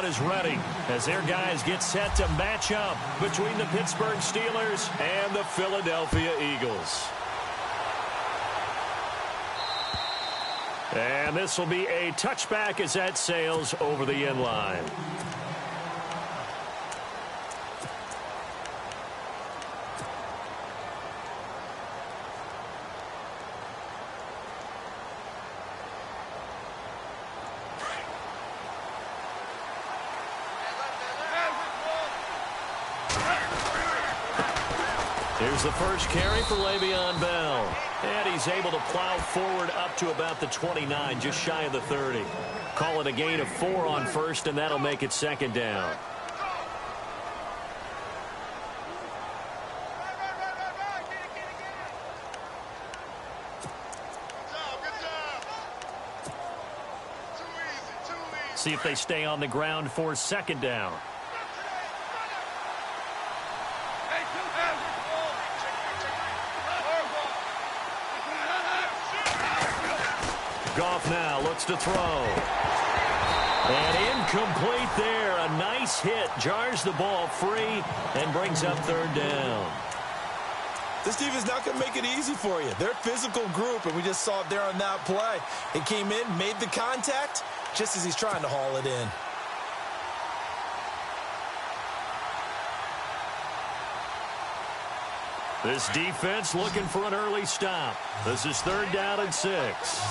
Is ready as their guys get set to match up between the Pittsburgh Steelers and the Philadelphia Eagles. And this will be a touchback as that sails over the end line. Here's the first carry for Le'Veon Bell. And he's able to plow forward up to about the 29, just shy of the 30. Call it a gain of 4 on first, and that'll make it second down. See if they stay on the ground for second down. Goff now looks to throw. And incomplete there. A nice hit. Jars the ball free and brings up third down. This defense not going to make it easy for you. They're a physical group, and we just saw it there on that play. It came in, made the contact, just as he's trying to haul it in. This defense looking for an early stop. This is third down and 6.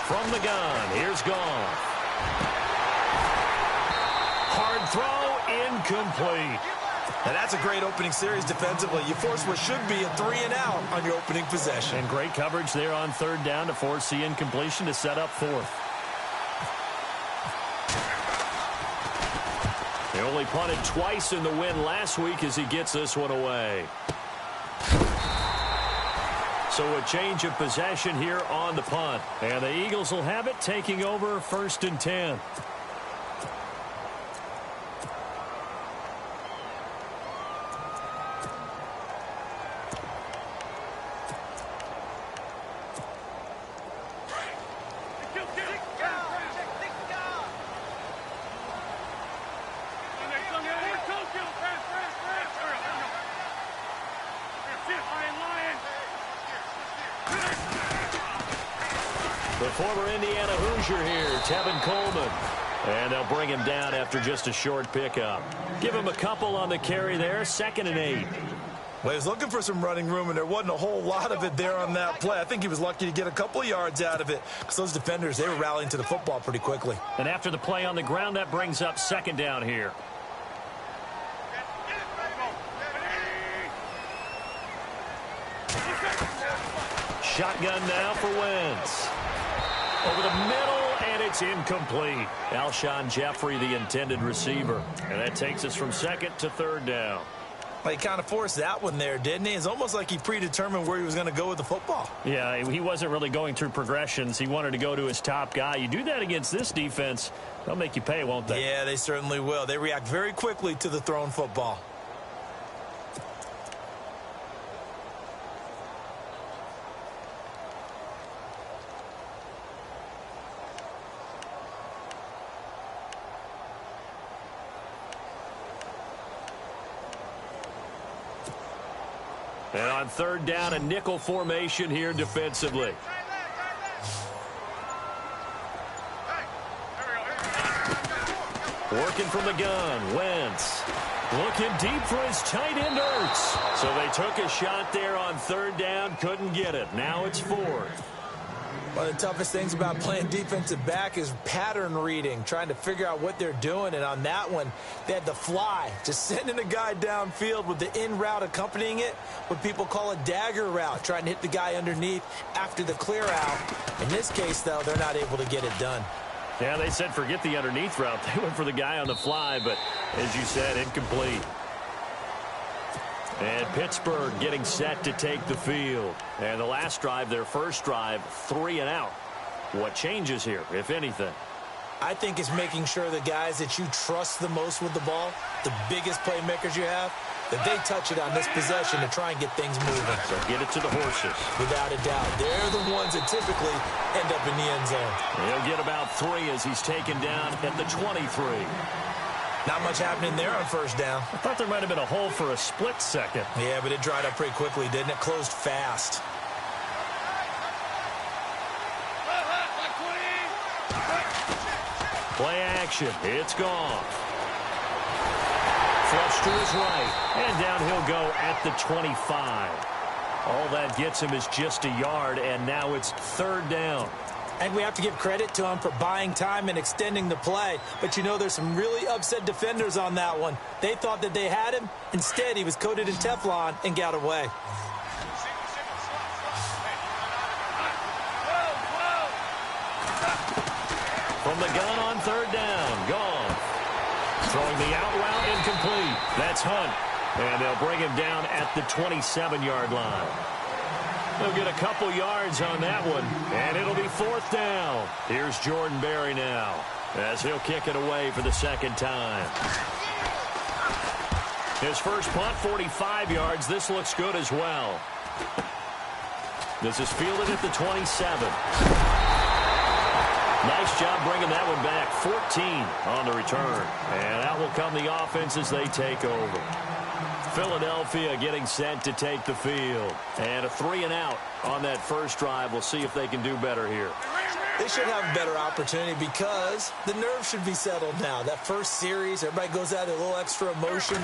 From the gun, here's Goff. Hard throw, incomplete. And that's a great opening series defensively. You force what should be a 3-and-out on your opening possession. And great coverage there on third down to force the incompletion to set up fourth. They only punted twice in the win last week as he gets this one away. So a change of possession here on the punt. And the Eagles will have it, taking over first and 10. The former Indiana Hoosier here, Tevin Coleman. And they'll bring him down after just a short pickup. Give him a couple on the carry there, 2nd and 8. Well, he was looking for some running room, and there wasn't a whole lot of it there on that play. I think he was lucky to get a couple of yards out of it because those defenders, they were rallying to the football pretty quickly. And after the play on the ground, that brings up second down here. Shotgun now for Wentz. Over the middle, and it's incomplete. Alshon Jeffrey, the intended receiver. And that takes us from second to third down. Well, he kind of forced that one there, didn't he? It's almost like he predetermined where he was going to go with the football. Yeah, he wasn't really going through progressions. He wanted to go to his top guy. You do that against this defense, they'll make you pay, won't they? Yeah, they certainly will. They react very quickly to the thrown football. And on third down, a nickel formation here defensively. Working from the gun, Wentz. Looking deep for his tight end, Ertz. So they took a shot there on third down, couldn't get it. Now it's fourth. One of the toughest things about playing defensive back is pattern reading, trying to figure out what they're doing. And on that one, they had the fly, just sending a guy downfield with the in route accompanying it, what people call a dagger route, trying to hit the guy underneath after the clear out. In this case, though, they're not able to get it done. Yeah, they said forget the underneath route. They went for the guy on the fly, but as you said, incomplete. And Pittsburgh getting set to take the field. And the last drive, their first drive, 3 and out. What changes here, if anything? I think it's making sure the guys that you trust the most with the ball, the biggest playmakers you have, that they touch it on this possession to try and get things moving. So get it to the horses. Without a doubt. They're the ones that typically end up in the end zone. He'll get about 3 as he's taken down at the 23. Not much happening there on first down. I thought there might have been a hole for a split second. Yeah, but it dried up pretty quickly, didn't it? Closed fast. Play action. It's gone. Flush to his right. And down he'll go at the 25. All that gets him is just a yard, and now it's third down. And we have to give credit to him for buying time and extending the play. But, you know, there's some really upset defenders on that one. They thought that they had him. Instead, he was coated in Teflon and got away. From the gun on third down. Gone. Throwing the out route incomplete. That's Hunt. And they'll bring him down at the 27-yard line. They'll get a couple yards on that one, and it'll be fourth down. Here's Jordan Berry now as he'll kick it away for the second time. His first punt, 45 yards. This looks good as well. This is fielded at the 27. Nice job bringing that one back. 14 on the return. And out will come the offense as they take over. Philadelphia getting set to take the field. And a 3-and-out on that first drive. We'll see if they can do better here. They should have a better opportunity because the nerves should be settled now. That first series, everybody goes out with a little extra emotion.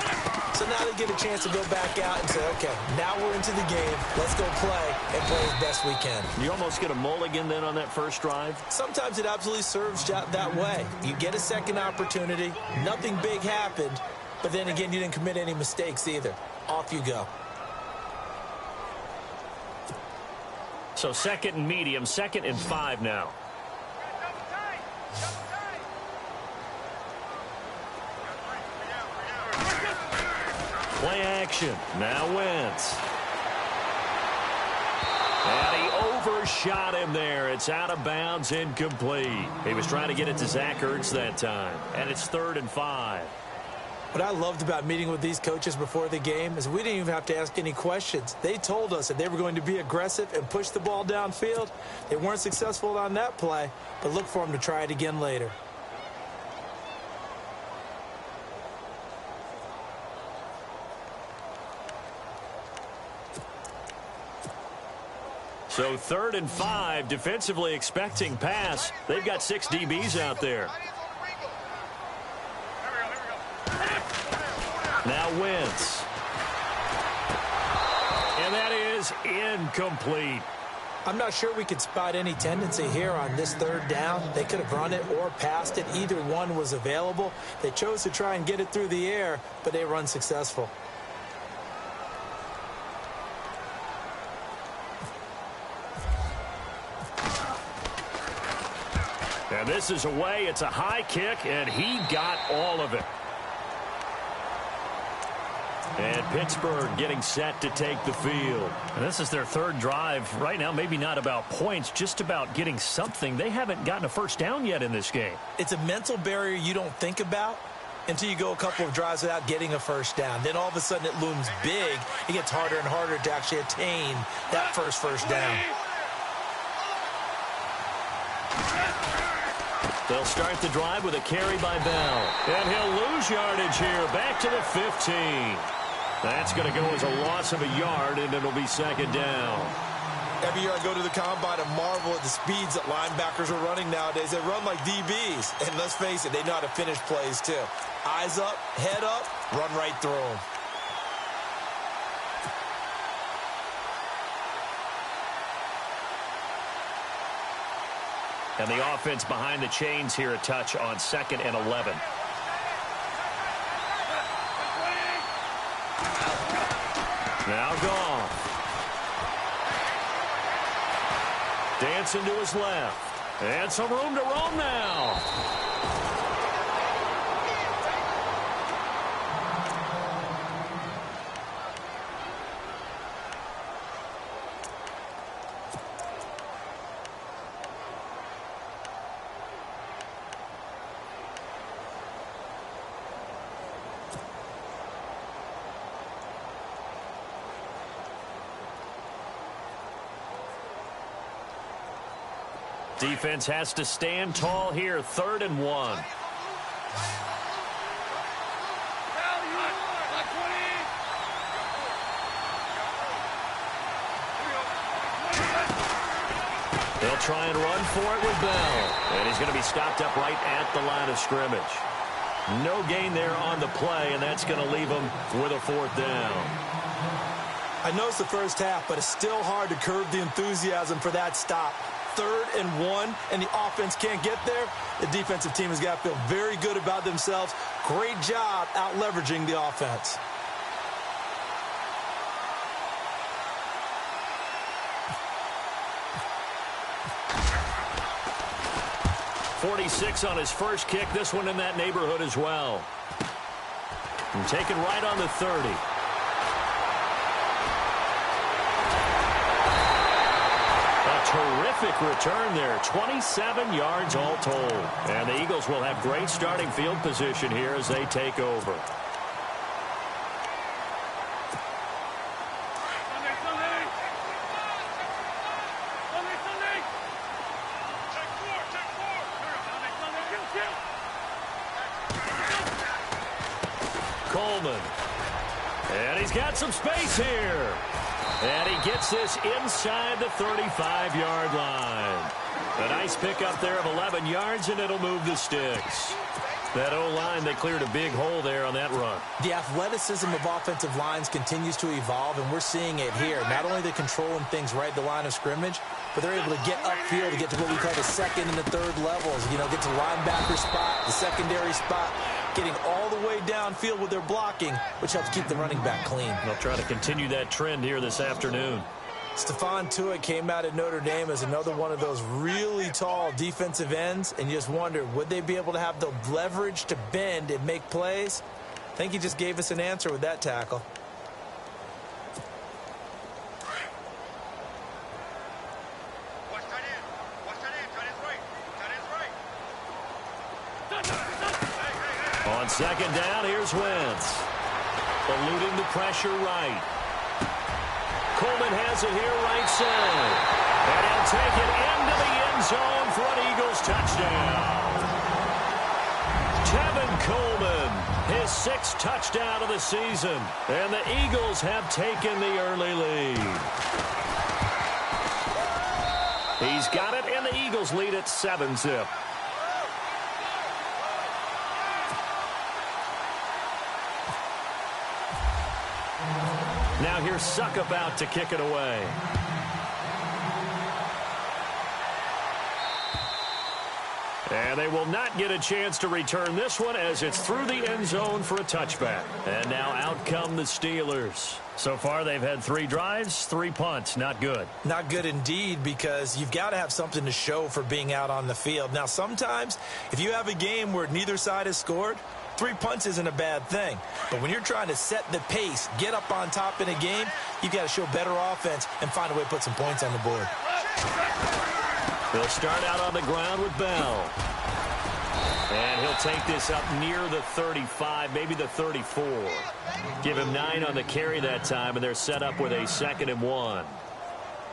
So now they get a chance to go back out and say, okay, now we're into the game. Let's go play and play as best we can. You almost get a mulligan then on that first drive? Sometimes it absolutely serves that way. You get a second opportunity. Nothing big happened. But then again, you didn't commit any mistakes either. Off you go. So second and medium, 2nd and 5 now. Play action. Now Wentz. And he overshot him there. It's out of bounds, incomplete. He was trying to get it to Zach Ertz that time. And it's 3rd and 5. What I loved about meeting with these coaches before the game is we didn't even have to ask any questions. They told us that they were going to be aggressive and push the ball downfield. They weren't successful on that play, but look for them to try it again later. So 3rd and 5, defensively expecting pass. They've got 6 DBs out there. Now Wentz. And that is incomplete. I'm not sure we could spot any tendency here on this 3rd down. They could have run it or passed it. Either one was available. They chose to try and get it through the air, but they were unsuccessful. And this is away. It's a high kick, and he got all of it. And Pittsburgh getting set to take the field. And this is their 3rd drive. Right now, maybe not about points, just about getting something. They haven't gotten a first down yet in this game. It's a mental barrier you don't think about until you go a couple of drives without getting a first down. Then all of a sudden it looms big. It gets harder and harder to actually attain that first down. They'll start the drive with a carry by Bell. And he'll lose yardage here. Back to the 15. That's going to go as a loss of a yard, and it'll be 2nd down. Every year I go to the combine and marvel at the speeds that linebackers are running nowadays. They run like DBs. And let's face it, they know how to finish plays too. Eyes up, head up, run right through them. And the offense behind the chains here a touch on 2nd and 11. Now gone. Dancing to his left. And some room to roam now. Defense has to stand tall here, 3rd and 1. They'll try and run for it with Bell. And he's going to be stopped up right at the line of scrimmage. No gain there on the play, and that's going to leave him with a 4th down. I know it's the first half, but it's still hard to curb the enthusiasm for that stop. 3rd and 1, and the offense can't get there. The defensive team has got to feel very good about themselves. Great job out leveraging the offense. .46 on his first kick. This one in that neighborhood as well. And taken right on the 30. A terrific return there. 27 yards all told. And the Eagles will have great starting field position here as they take over. Coleman. And he's got some space here. And he gets this inside the 35-yard line. A nice pickup there of 11 yards, and it'll move the sticks. That O-line, they cleared a big hole there on that run. The athleticism of offensive lines continues to evolve, and we're seeing it here. Not only are they controlling things right at the line of scrimmage, but they're able to get upfield to get to what we call the 2nd and the 3rd levels. You know, get to linebacker spot, the secondary spot, getting all the way downfield with their blocking, which helps keep the running back clean. They'll try to continue that trend here this afternoon. Stephon Tuitt came out at Notre Dame as another one of those really tall defensive ends, and you just wonder, would they be able to have the leverage to bend and make plays? I think he just gave us an answer with that tackle. On 2nd down, here's Wentz. Eluding the pressure right. Coleman has it here right side. And he'll take it into the end zone for an Eagles touchdown. Tevin Coleman, his 6th touchdown of the season. And the Eagles have taken the early lead. He's got it, and the Eagles lead at 7-zip. Now here's Suckup out to kick it away. And they will not get a chance to return this one as it's through the end zone for a touchback. And now out come the Steelers. So far they've had 3 drives, 3 punts. Not good. Not good indeed, because you've got to have something to show for being out on the field. Now sometimes if you have a game where neither side has scored, 3 punts isn't a bad thing. But when you're trying to set the pace, get up on top in a game, you've got to show better offense and find a way to put some points on the board. He'll start out on the ground with Bell. And he'll take this up near the 35, maybe the 34. Give him 9 on the carry that time, and they're set up with a 2nd and 1.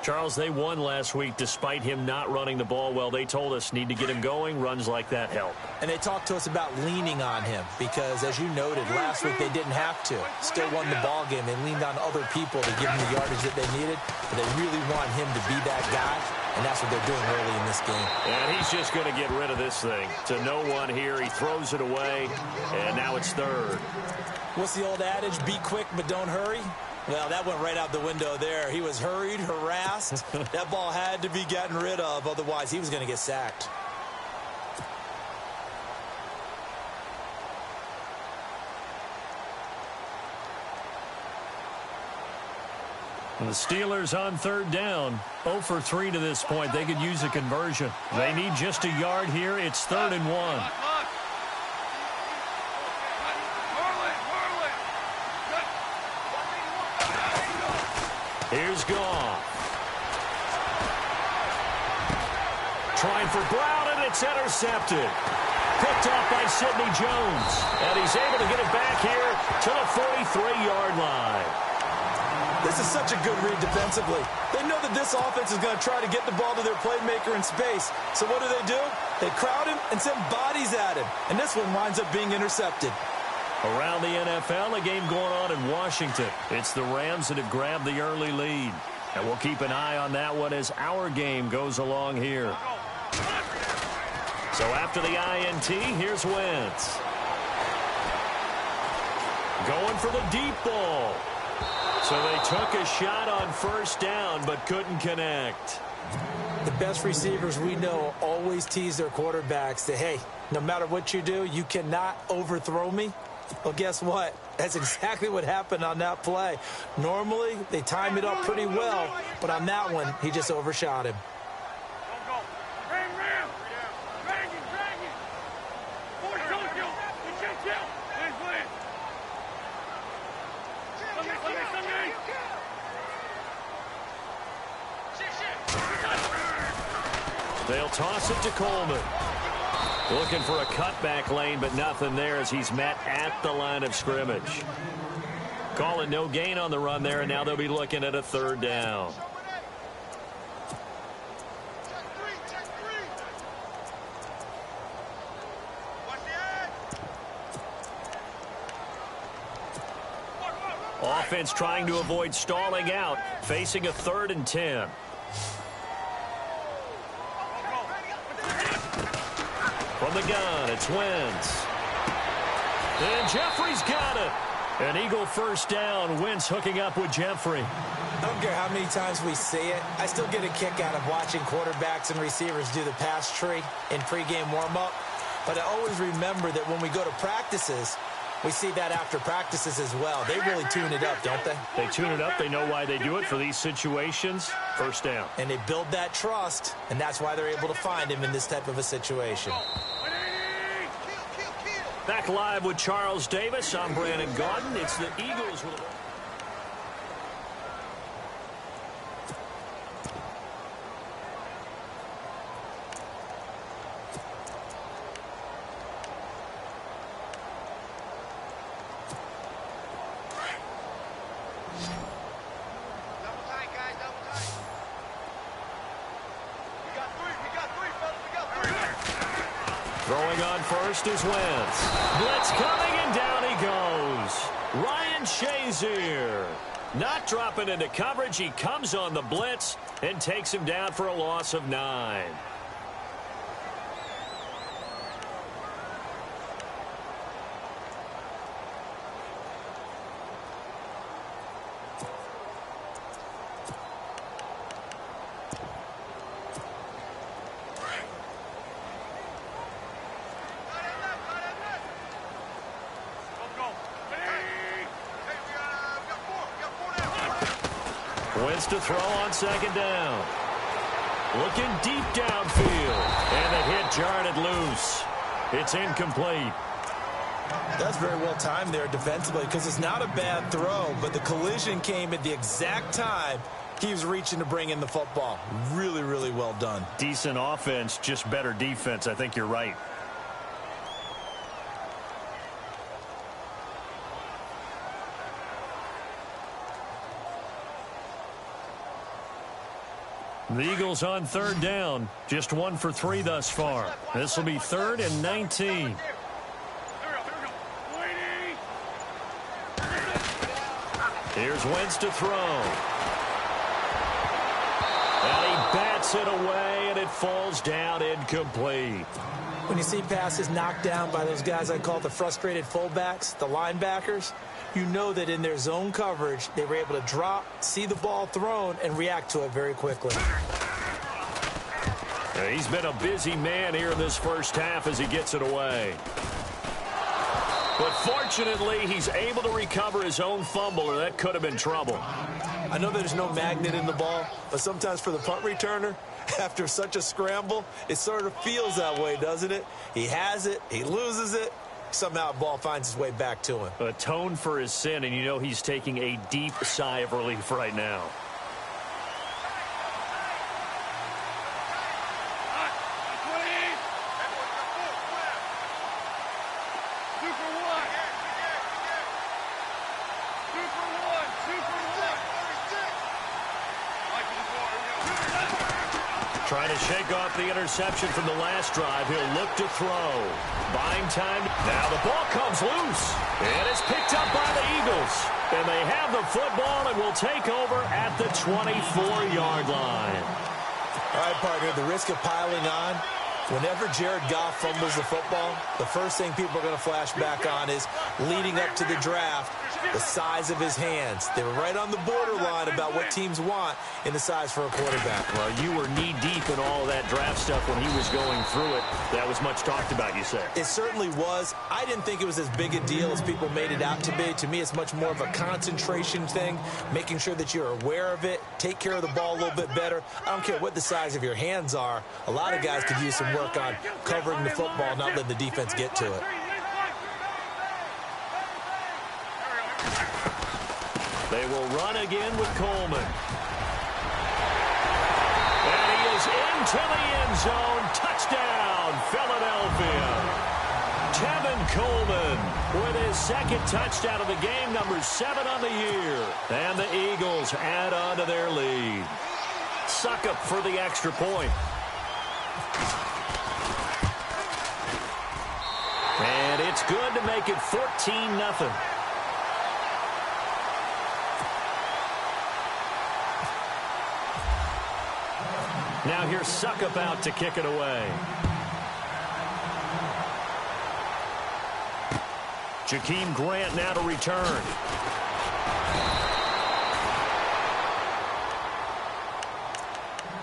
Charles, they won last week despite him not running the ball well. They told us need to get him going. Runs like that help. And they talked to us about leaning on him because, as you noted, last week they didn't have to. Still won the ball game. They leaned on other people to give him the yardage that they needed. But they really want him to be that guy, and that's what they're doing early in this game. And he's just going to get rid of this thing. To no one here. He throws it away, and now it's 3rd. What's the old adage? Be quick, but don't hurry. Well, that went right out the window there. He was hurried, harassed. That ball had to be gotten rid of, otherwise he was going to get sacked. And the Steelers on 3rd down. 0 for 3 to this point. They could use a conversion. They need just a yard here. It's 3rd and 1. Here's Goff. Trying for Brown, and it's intercepted. Picked off by Sidney Jones. And he's able to get it back here to the 43-yard line. This is such a good read defensively. They know that this offense is going to try to get the ball to their playmaker in space. So what do? They crowd him and send bodies at him. And this one winds up being intercepted. Around the NFL, a game going on in Washington. It's the Rams that have grabbed the early lead. And we'll keep an eye on that one as our game goes along here. So after the INT, here's Wentz. Going for the deep ball. So they took a shot on first down but couldn't connect. The best receivers we know always tease their quarterbacks that, hey, no matter what you do, you cannot overthrow me. Well, guess what? That's exactly what happened on that play. Normally, they time it up pretty well, but on that one, he just overshot him. They'll toss it to Coleman. Looking for a cutback lane, but nothing there as he's met at the line of scrimmage. Calling no gain on the run there, and now they'll be looking at a third down. Offense trying to avoid stalling out, facing a 3rd and 10. From the gun, it's Wentz. And Jeffrey's got it. An Eagle first down. Wentz hooking up with Jeffrey. I don't care how many times we see it. I still get a kick out of watching quarterbacks and receivers do the pass tree in pregame warm-up. But I always remember that when we go to practices, we see that after practices as well. They really tune it up, don't they? They tune it up. They know why they do it for these situations. First down. And they build that trust, and that's why they're able to find him in this type of a situation. Back live with Charles Davis. I'm Brandon Gaudin. It's the Eagles with throwing on first is Wentz. Blitz coming, and down he goes. Ryan Shazier not dropping into coverage. He comes on the blitz and takes him down for a loss of 9. Wentz to throw on second down. Looking deep downfield. And the hit jarred it loose. It's incomplete. That's very well timed there defensively because it's not a bad throw, but the collision came at the exact time he was reaching to bring in the football. Really, really well done. Decent offense, just better defense. I think you're right. The Eagles on third down. Just 1 for 3 thus far. This will be 3rd and 19. Here's Wentz to throw. And he bats it away, and it falls down incomplete. When you see passes knocked down by those guys I call the frustrated fullbacks, the linebackers, you know that in their zone coverage, they were able to drop, see the ball thrown, and react to it very quickly. He's been a busy man here in this first half as he gets it away. But fortunately, he's able to recover his own fumble, or that could have been trouble. I know there's no magnet in the ball, but sometimes for the punt returner, after such a scramble, it sort of feels that way, doesn't it? He has it, he loses it, somehow the ball finds its way back to him. Atone for his sin, and you know he's taking a deep sigh of relief right now. Trying to shake off the interception from the last drive. He'll look to throw. Buying time. Now the ball comes loose. And it's picked up by the Eagles. And they have the football and will take over at the 24-yard line. All right, partner, the risk of piling on. Whenever Jared Goff fumbles the football, the first thing people are going to flash back on is leading up to the draft, the size of his hands. They were right on the borderline about what teams want in the size for a quarterback. Well, you were knee-deep in all of that draft stuff when he was going through it. That was much talked about, you said. It certainly was. I didn't think it was as big a deal as people made it out to be. To me, it's much more of a concentration thing, making sure that you're aware of it, take care of the ball a little bit better. I don't care what the size of your hands are. A lot of guys could use some work on covering the football, not letting the defense get to it. They will run again with Coleman. And he is into the end zone. Touchdown, Philadelphia. Tevin Coleman with his second touchdown of the game, number 7 on the year. And the Eagles add on to their lead. Suckup for the extra point. And it's good to make it 14-0. Now here's Suckup out to kick it away. Jakeem Grant now to return.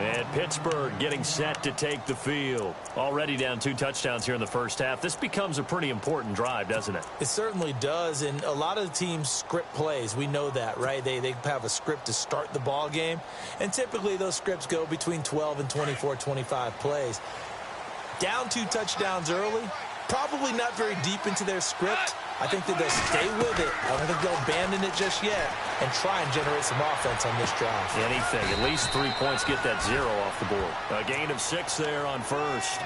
And Pittsburgh getting set to take the field. Already down 2 touchdowns here in the first half. This becomes a pretty important drive, doesn't it? It certainly does, and a lot of the teams script plays. We know that, right? They have a script to start the ball game, and typically those scripts go between 12 and 24, 25 plays. Down 2 touchdowns early, probably not very deep into their script. I think that they'll stay with it. I don't think they'll abandon it just yet and try and generate some offense on this drive. Anything. At least 3 points, get that 0 off the board. A gain of 6 there on first.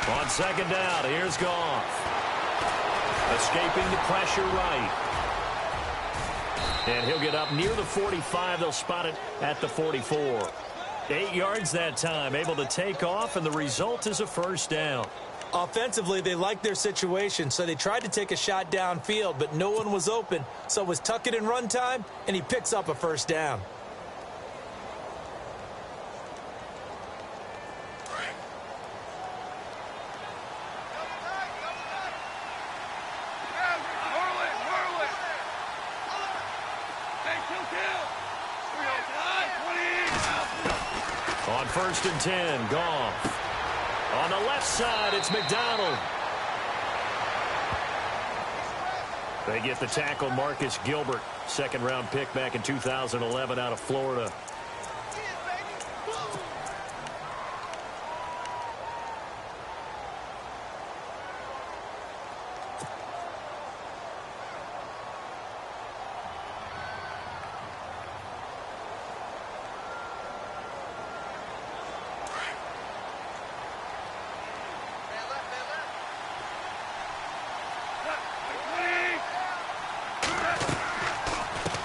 On second down, here's Goff. Escaping the pressure right. And he'll get up near the 45. They'll spot it at the 44. 8 yards that time, able to take off, and the result is a first down. Offensively, they liked their situation, so they tried to take a shot downfield, but no one was open. So it was tuck it in run time, and he picks up a first down. On first and 10, Goff. On the left side, it's McDonald. They get the tackle, Marcus Gilbert. Second-round pick back in 2011 out of Florida.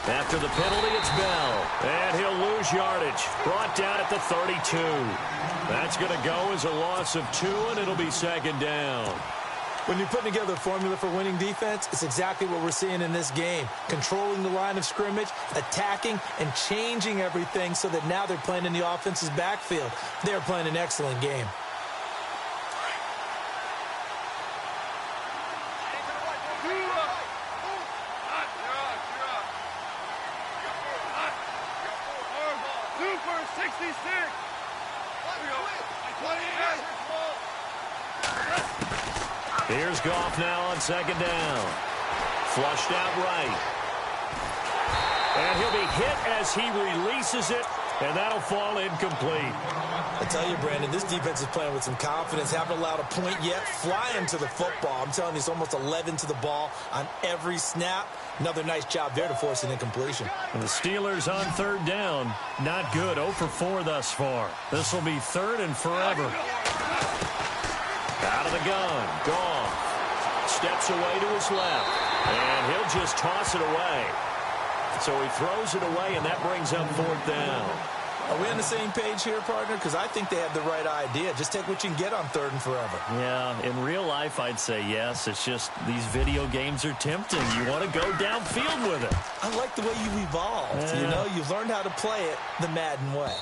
After the penalty, it's Bell. And he'll lose yardage. Brought down at the 32. That's going to go as a loss of 2, and it'll be second down. When you're putting together a formula for winning defense, it's exactly what we're seeing in this game. Controlling the line of scrimmage, attacking, and changing everything so that now they're playing in the offense's backfield. They're playing an excellent game. Here's Goff now on second down. Flushed out right. And he'll be hit as he releases it And that'll fall incomplete. I tell you, Brandon, this defense is playing with some confidence. Haven't allowed a point yet. Flying to the football. I'm telling you, it's almost 11 to the ball on every snap. Another nice job there to force an incompletion. And the Steelers on third down. Not good. 0 for 4 thus far. This will be third and forever. Out of the gun. Goff steps away to his left. And he'll just toss it away. So he throws it away, and that brings up fourth down. Are we on the same page here, partner? Because I think they have the right idea. Just take what you can get on third and forever. Yeah, in real life, I'd say yes. It's just these video games are tempting. You want to go downfield with it. I like the way you've evolved. Yeah. You know, you've learned how to play it the Madden way.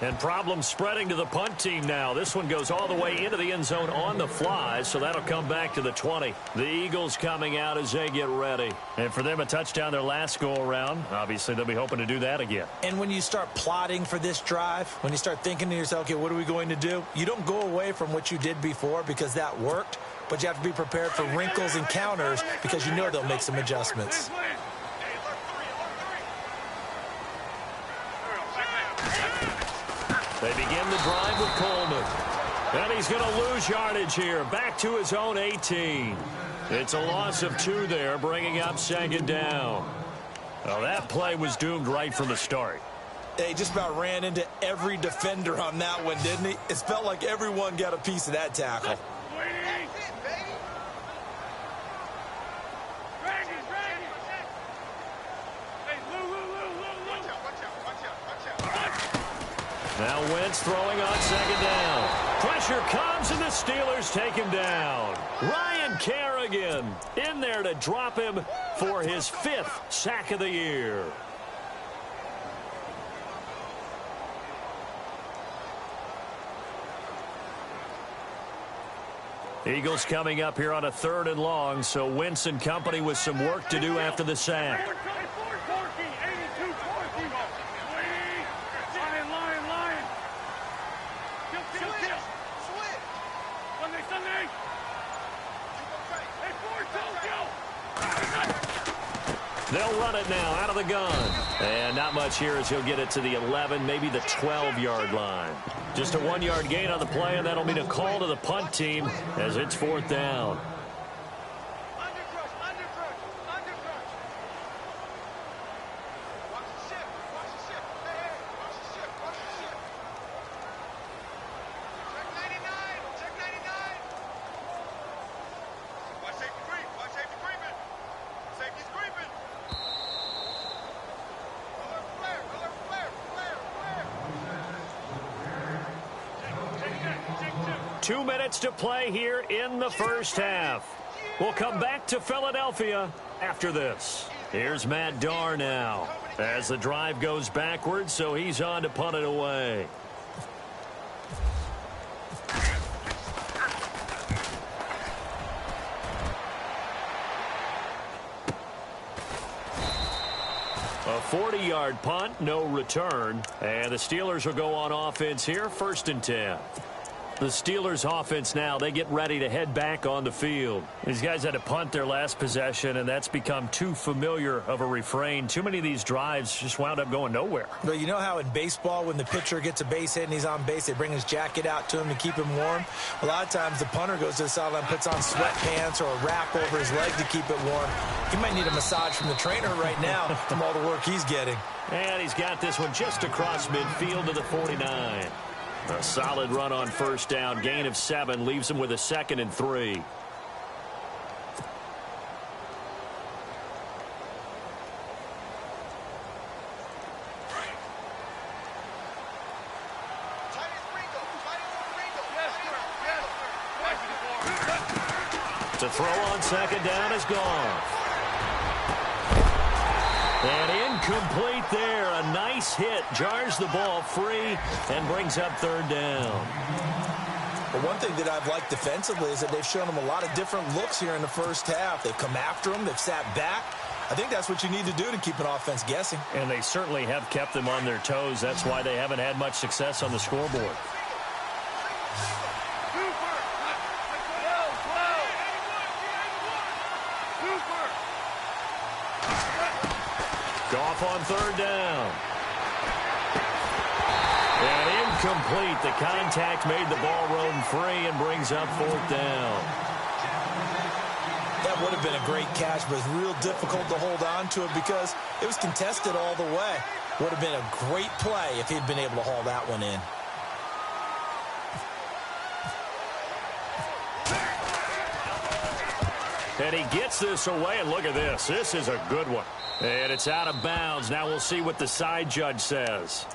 And problems spreading to the punt team now. This one goes all the way into the end zone on the fly, so that'll come back to the 20. The Eagles coming out as they get ready. And for them, a touchdown their last go-around. Obviously, they'll be hoping to do that again. And when you start plotting for this drive, when you start thinking to yourself, okay, what are we going to do? You don't go away from what you did before because that worked, but you have to be prepared for wrinkles and counters because you know they'll make some adjustments. They begin the drive with Coleman. And he's going to lose yardage here. Back to his own 18. It's a loss of 2 there, bringing up second down. Well, that play was doomed right from the start. He just about ran into every defender on that one, didn't he? It felt like everyone got a piece of that tackle. Now Wentz throwing on second down. Pressure comes and the Steelers take him down. Ryan Kerrigan in there to drop him for his 5th sack of the year. Eagles coming up here on a 3rd and long, so Wentz and company with some work to do after the sack. They'll run it now out of the gun. And not much here as he'll get it to the 11, maybe the 12-yard line. Just a 1-yard gain on the play, and that'll mean a call to the punt team as it's 4th down. Two minutes to play here in the first half. We'll come back to Philadelphia after this. Here's Matt Darr now as the drive goes backwards, so he's on to punt it away. A 40-yard punt, no return. And the Steelers will go on offense here, 1st and 10. The Steelers offense now, they get ready to head back on the field. These guys had to punt their last possession, and that's become too familiar of a refrain. Too many of these drives just wound up going nowhere. But you know how in baseball, when the pitcher gets a base hit and he's on base, they bring his jacket out to him to keep him warm? A lot of times the punter goes to the sideline, puts on sweatpants or a wrap over his leg to keep it warm. He might need a massage from the trainer right now from all the work he's getting. And he's got this one just across midfield to the 49. A solid run on 1st down. Gain of 7 leaves him with a 2nd and 3. To throw on 2nd down is gone. And incomplete there. A nice hit. Jars the ball free and brings up 3rd down. But one thing that I've liked defensively is that they've shown them a lot of different looks here in the first half. They've come after them. They've sat back. I think that's what you need to do to keep an offense guessing. And they certainly have kept them on their toes. That's why they haven't had much success on the scoreboard. Goff on 3rd down. incomplete. The contact made the ball roam free and brings up 4th down. That would have been a great catch, but it's real difficult to hold on to it because it was contested all the way. Would have been a great play if he'd been able to haul that one in. And he gets this away, and look at this. This is a good one. And it's out of bounds. Now we'll see what the side judge says.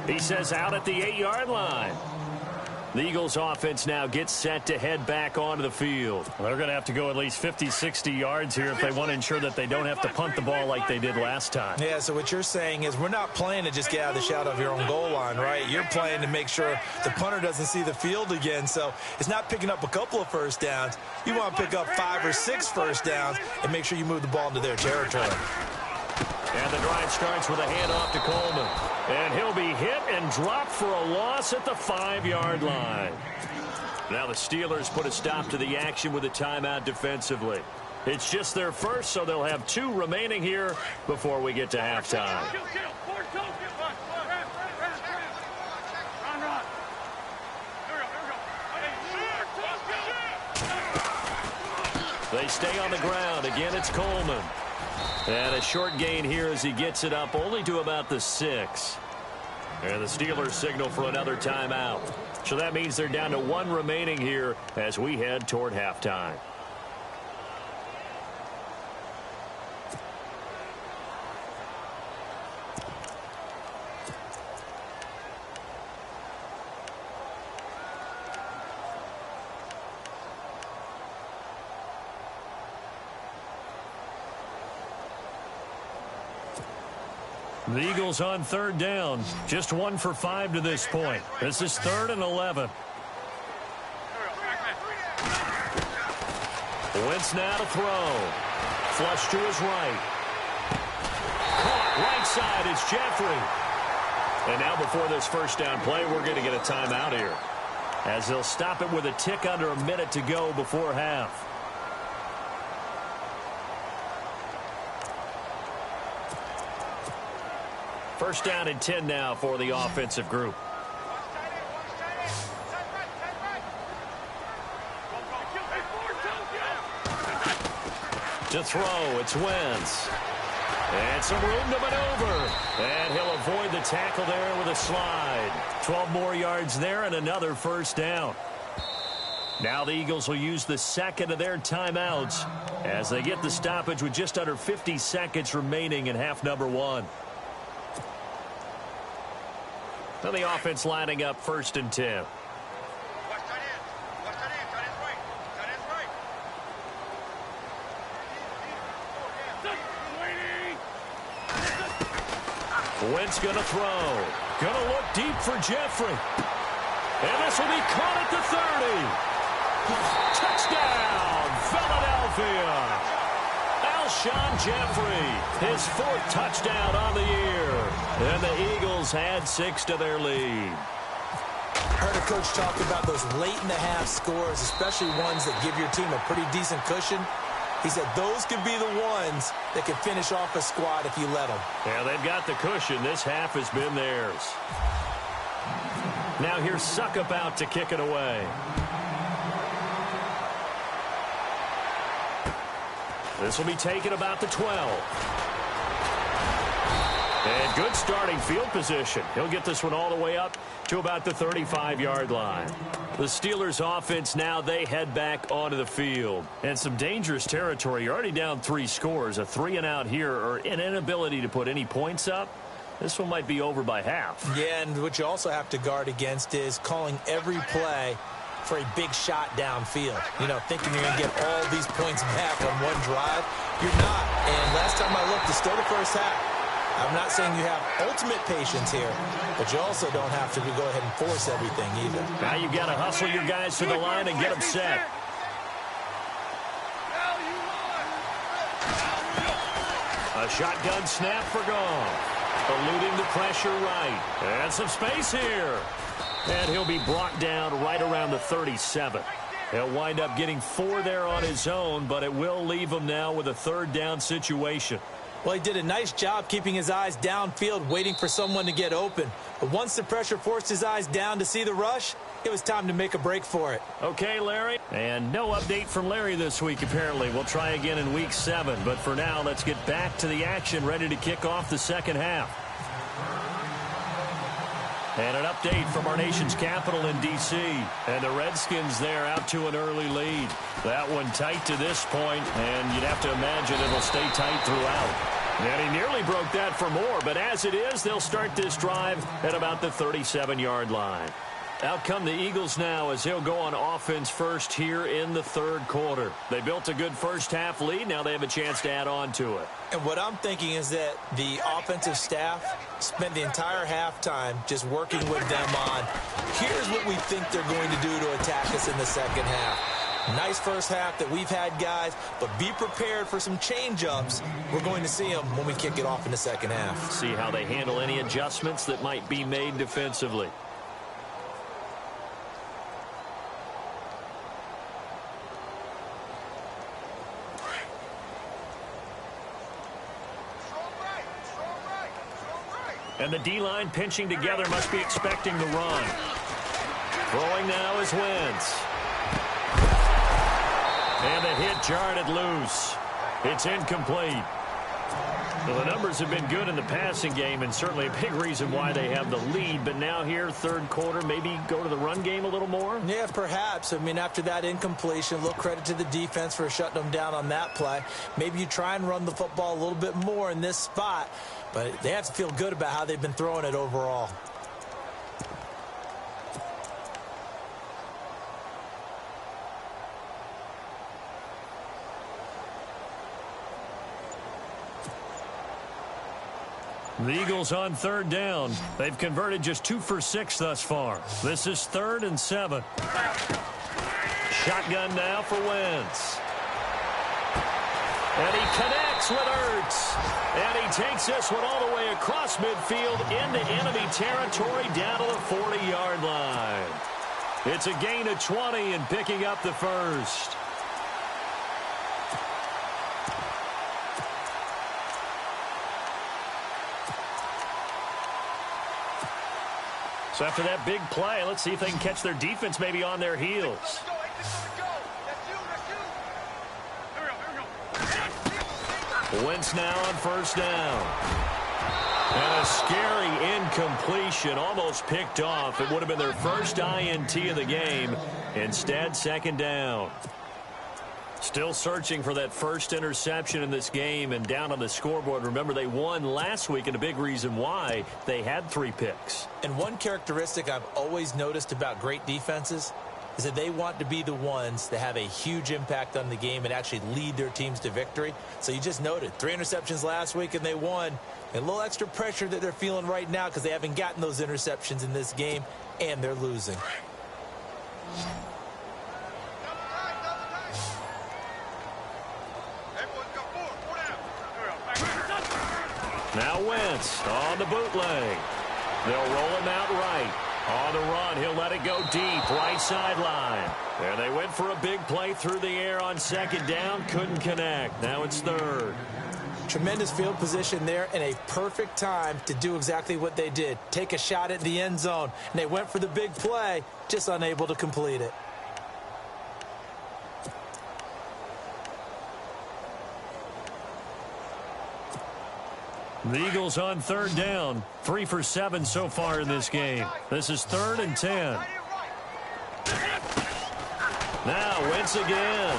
He says out at the 8-yard line. The Eagles offense now gets set to head back onto the field. Well, they're going to have to go at least 50, 60 yards here if they want to ensure that they don't have to punt the ball like they did last time. Yeah, so what you're saying is we're not playing to just get out of the shadow of your own goal line, right? You're playing to make sure the punter doesn't see the field again. So it's not picking up a couple of first downs. You want to pick up 5 or 6 first downs and make sure you move the ball into their territory. And the drive starts with a handoff to Coleman. And he'll be hit and dropped for a loss at the 5-yard line. Now the Steelers put a stop to the action with a timeout defensively. It's just their first, so they'll have 2 remaining here before we get to halftime. They stay on the ground. Again, it's Coleman. And a short gain here as he gets it up only to about the 6. And the Steelers signal for another timeout. So that means they're down to 1 remaining here as we head toward halftime. The Eagles on 3rd down. Just 1 for 5 to this point. This is 3rd and 11. Wentz now to throw. Flush to his right. Caught right side. It's Jeffrey. And now before this first down play, we're going to get a timeout here, as they'll stop it with a tick under a minute to go before half. First down and 10 now for the offensive group. To throw, it's Wentz. And some room to maneuver. And he'll avoid the tackle there with a slide. 12 more yards there and another first down. Now the Eagles will use the second of their timeouts as they get the stoppage with just under 50 seconds remaining in half number 1. Now the offense lining up 1st and 10. Wentz going to throw. Going to look deep for Jeffrey. And this will be caught at the 30. Touchdown, Philadelphia. Alshon Jeffrey, his 4th touchdown on the year. And the Eagles had 6 to their lead. Heard a coach talk about those late-in-the-half scores, especially ones that give your team a pretty decent cushion. He said those could be the ones that can finish off a squad if you let them. Yeah, they've got the cushion. This half has been theirs. Now here's Suckup out to kick it away. This will be taken about the 12. And good starting field position. He'll get this one all the way up to about the 35-yard line. The Steelers offense now, they head back onto the field. And some dangerous territory. You're already down 3 scores. A 3-and-out here, or an inability to put any points up. This one might be over by half. Yeah, and what you also have to guard against is calling every play for a big shot downfield. You know, thinking you're going to get all these points back on one drive. You're not. And last time I looked, it's still the first half. I'm not saying you have ultimate patience here, but you also don't have to go ahead and force everything either. Now you've got to hustle your guys to the line and get them set. A shotgun snap for Goff. Eluding the pressure right. And some space here. And he'll be brought down right around the 37. He'll wind up getting 4 there on his own, but it will leave him now with a 3rd down situation. Well, he did a nice job keeping his eyes downfield, waiting for someone to get open. But once the pressure forced his eyes down to see the rush, it was time to make a break for it. Okay, Larry. And no update from Larry this week, apparently. We'll try again in Week 7. But for now, let's get back to the action, ready to kick off the second half. And an update from our nation's capital in D.C. And the Redskins there out to an early lead. That one tight to this point, and you'd have to imagine it'll stay tight throughout. And he nearly broke that for more, but as it is, they'll start this drive at about the 37-yard line. Out come the Eagles now as they'll go on offense first here in the third quarter. They built a good first-half lead. Now they have a chance to add on to it. And what I'm thinking is that the offensive staff spent the entire halftime just working with them on, here's what we think they're going to do to attack us in the second half. Nice first half that we've had, guys, but be prepared for some change-ups. We're going to see them when we kick it off in the second half. See how they handle any adjustments that might be made defensively. And the D-line pinching together, must be expecting the run. Throwing now is Wentz. And the hit jarred it loose. It's incomplete. Well, the numbers have been good in the passing game, and certainly a big reason why they have the lead. But now here, third quarter, maybe go to the run game a little more? Yeah, perhaps. I mean, after that incompletion, a little credit to the defense for shutting them down on that play. Maybe you try and run the football a little bit more in this spot. But they have to feel good about how they've been throwing it overall. The Eagles on third down. They've converted just 2 for 6 thus far. This is 3rd and 7. Shotgun now for Wentz. And he connects with Ertz. And he takes this one all the way across midfield into enemy territory down to the 40-yard line. It's a gain of 20 and picking up the first. So after that big play, let's see if they can catch their defense maybe on their heels. Wentz now on first down. And a scary incompletion, almost picked off. It would have been their first INT of the game. Instead, second down. Still searching for that first interception in this game and down on the scoreboard. Remember, they won last week, and a big reason why they had 3 picks. And one characteristic I've always noticed about great defenses is that they want to be the ones that have a huge impact on the game and actually lead their teams to victory. So you just noted 3 interceptions last week and they won. And a little extra pressure that they're feeling right now because they haven't gotten those interceptions in this game and they're losing. Now Wentz on the bootleg. They'll roll him out right. On the run, he'll let it go deep, right sideline. And they went for a big play through the air on second down, couldn't connect. Now it's third. Tremendous field position there and a perfect time to do exactly what they did. Take a shot at the end zone. And they went for the big play, just unable to complete it. The Eagles on third down. 3 for 7 so far in this game. This is 3rd and 10. Now Wentz again.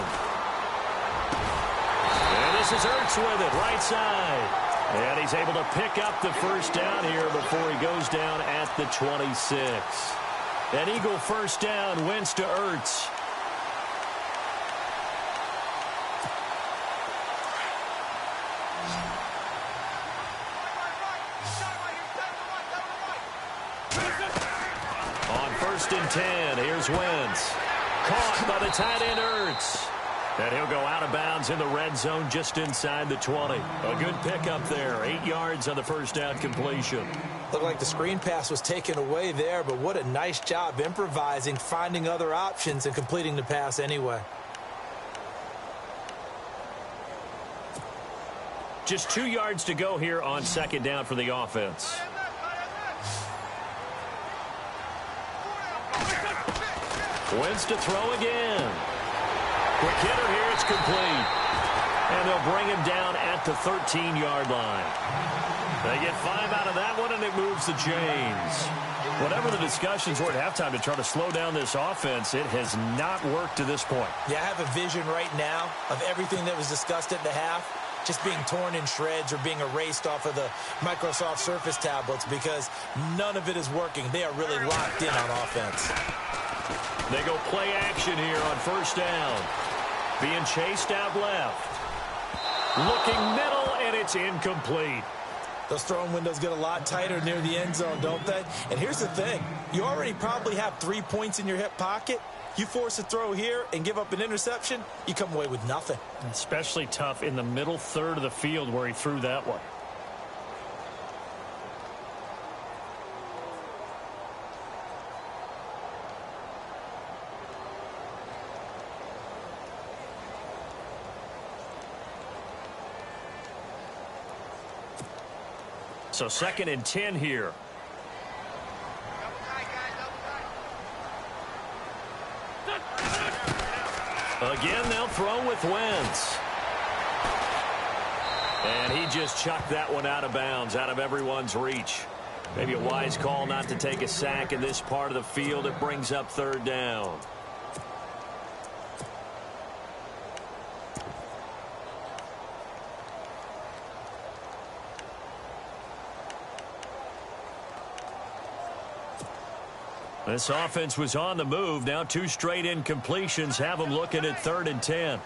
And this is Ertz with it, right side. And he's able to pick up the first down here before he goes down at the 26. An Eagle first down, Wentz to Ertz. And 10. Here's Wentz. Caught by the tight end Ertz. And he'll go out of bounds in the red zone just inside the 20. A good pickup there. 8 yards on the first down completion. Looked like the screen pass was taken away there, but what a nice job improvising, finding other options, and completing the pass anyway. Just 2 yards to go here on second down for the offense. Wentz to throw again. Quick hitter here, it's complete. And they'll bring him down at the 13-yard line. They get 5 out of that one, and it moves the chains. Whatever the discussions were at halftime to try to slow down this offense, it has not worked to this point. Yeah, I have a vision right now of everything that was discussed at the half just being torn in shreds or being erased off of the Microsoft Surface tablets because none of it is working. They are really locked in on offense. They go play action here on first down. Being chased out left. Looking middle, and it's incomplete. Those throwing windows get a lot tighter near the end zone, don't they? And here's the thing. You already probably have 3 points in your hip pocket. You force a throw here and give up an interception, you come away with nothing. Especially tough in the middle third of the field where he threw that one. So 2nd and 10 here. Again, they'll throw with Wentz. And he just chucked that one out of bounds, out of everyone's reach. Maybe a wise call not to take a sack in this part of the field. It brings up 3rd down. This offense was on the move. Now 2 straight incompletions have them looking at 3rd and 10.